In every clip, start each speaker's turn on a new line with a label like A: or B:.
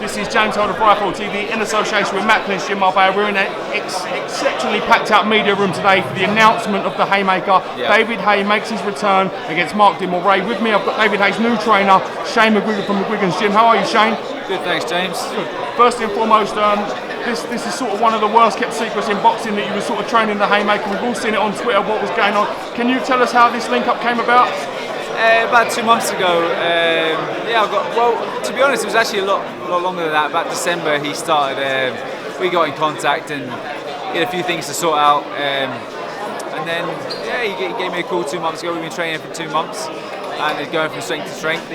A: This is James Holder of WHYTE TV in association with McGUIGAN's Gym Marbella. We're in an exceptionally packed out media room today for the announcement of the Haymaker. Yep. David Haye makes his return against MORi. With me I've got David Haye's new trainer, Shane McGUIGAN from McGUIGAN's Gym. How are you, Shane?
B: Good, thanks, James.
A: Good. First and foremost, this is sort of one of the worst kept secrets in boxing, that you were sort of training the Haymaker. We've all seen it on Twitter, what was going on. Can you tell us how this link up came about?
B: About 2 months ago, to be honest, it was actually a lot longer than that. About December, he started. We got in contact and he had a few things to sort out, and then he gave me a call 2 months ago. We've been training for 2 months, and he's going from strength to strength.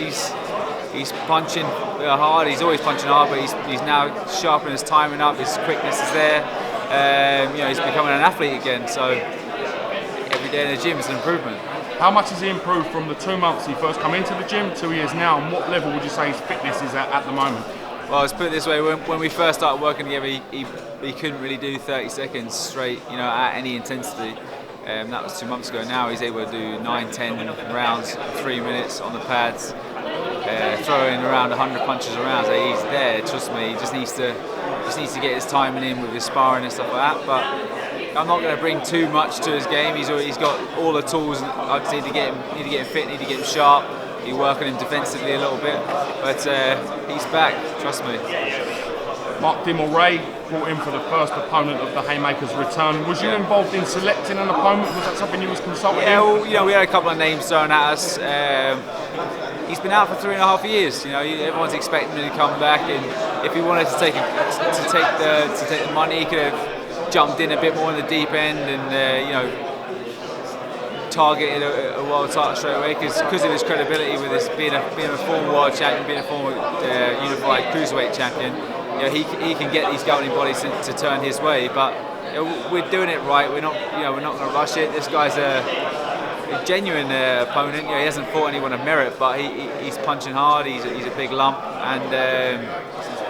B: He's punching hard. He's always punching hard, but he's now sharpening his timing up. His quickness is there. He's becoming an athlete again. So every day in the gym is an improvement.
A: How much has he improved from the 2 months he first come into the gym to he is now, and what level would you say his fitness is at the moment?
B: Well, let's put it this way, when we first started working together, he couldn't really do 30 seconds straight, at any intensity. That was 2 months ago. Now he's able to do 9-10 rounds, 3 minutes on the pads, throwing around 100 punches around. So he's there, trust me. He just needs to get his timing in with his sparring and stuff like that. But I'm not going to bring too much to his game. He's got all the tools. I just need to get him fit, need to get him sharp. You work on him defensively a little bit, but he's back. Trust me.
A: McGUIGAN brought in for the first opponent of the Haymaker's return. Was you involved in selecting an opponent? Was that something you was consulting?
B: Yeah, well, we had a couple of names thrown at us. He's been out for 3.5 years. Everyone's expecting him to come back, and if he wanted to take the money, he could have jumped in a bit more in the deep end and targeted a world title straight away because of his credibility with his being a former world champion, being a former unified cruiserweight champion. He can get these governing bodies to turn his way, but we're doing it right. We're not going to rush it. This guy's a genuine opponent. He hasn't fought anyone of merit, but he's punching hard. He's a big lump, and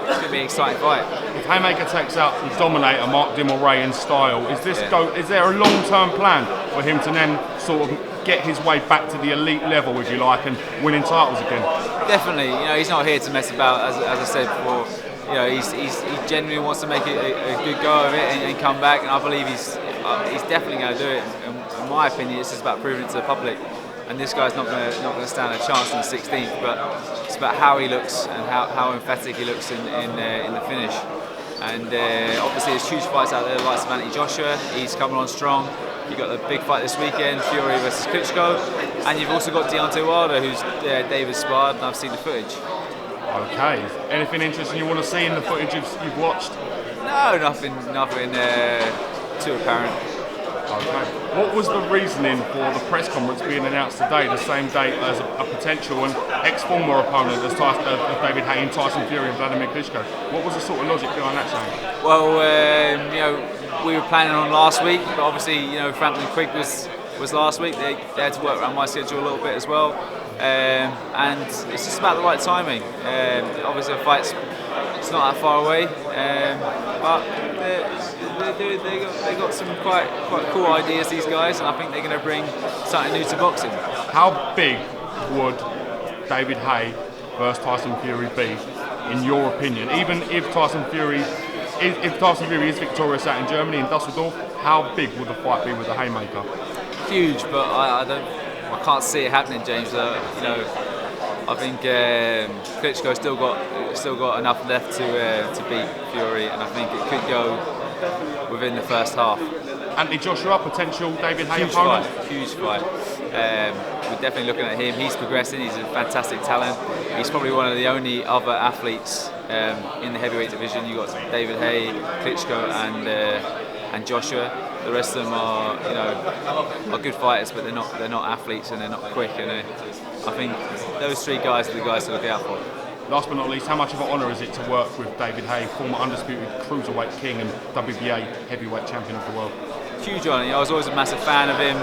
B: it's going to be an exciting fight.
A: If Haymaker takes out the dominator MORi in style, is there a long-term plan for him to then sort of get his way back to the elite level, if you like, and winning titles again?
B: Definitely. He's not here to mess about, as I said before. He genuinely wants to make it a good go of it and come back, and I believe he's definitely going to do it. In my opinion, it's just about proving it to the public. And this guy's not going to stand a chance on the 16th, but it's about how he looks and how emphatic he looks in the finish. And obviously there's huge fights out there, like Anthony Joshua. He's coming on strong. You've got the big fight this weekend, Fury versus Klitschko, and you've also got Deontay Wilder, who's David sparred, and I've seen the footage.
A: Okay. Anything interesting you want to see in the footage you've watched?
B: No, nothing too apparent.
A: Okay. What was the reasoning for the press conference being announced today, the same date as a potential and ex-former opponent of David Haye and Tyson Fury and Vladimir Klitschko? What was the sort of logic behind that, Shane?
B: Well, we were planning on last week, but obviously, Frampton Quigg was last week. They had to work around my schedule a little bit as well, and it's just about the right timing. Obviously, the fight's not that far away, but they got some quite cool ideas, these guys, and I think they're going to bring something new to boxing.
A: How big would David Haye versus Tyson Fury be, in your opinion? Even if Tyson Fury is victorious out in Germany, in Dusseldorf, how big would the fight be with the Haymaker?
B: Huge, but I can't see it happening, James. I think Klitschko's still got enough left to beat Fury, and I think it could go within the first half.
A: Anthony Joshua, potential David Haye
B: huge
A: opponent?
B: Huge fight. We're definitely looking at him. He's progressing. He's a fantastic talent. He's probably one of the only other athletes in the heavyweight division. You've got David Haye, Klitschko, and Joshua. The rest of them are good fighters, but they're not athletes and they're not quick. And I think those three guys are the guys to look out for.
A: Last but not least, how much of an honour is it to work with David Haye, former undisputed cruiserweight king and WBA heavyweight champion of the world?
B: Huge honour. I was always a massive fan of him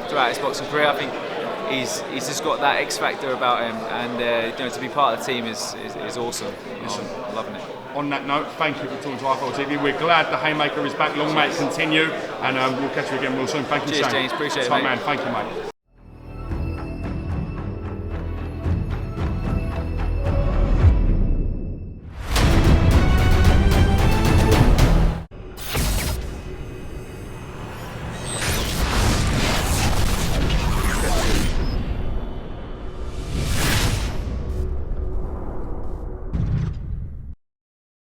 B: throughout his boxing career. I think he's just got that X factor about him, and to be part of the team is awesome. I'm loving it.
A: On that note, thank you for talking to WHYTE TV. We're glad the Haymaker is back. Long may it continue, and we'll catch you again real soon. Thank you,
B: Cheers,
A: Shane.
B: James. Appreciate it,
A: Top
B: mate.
A: man. Thank you, mate.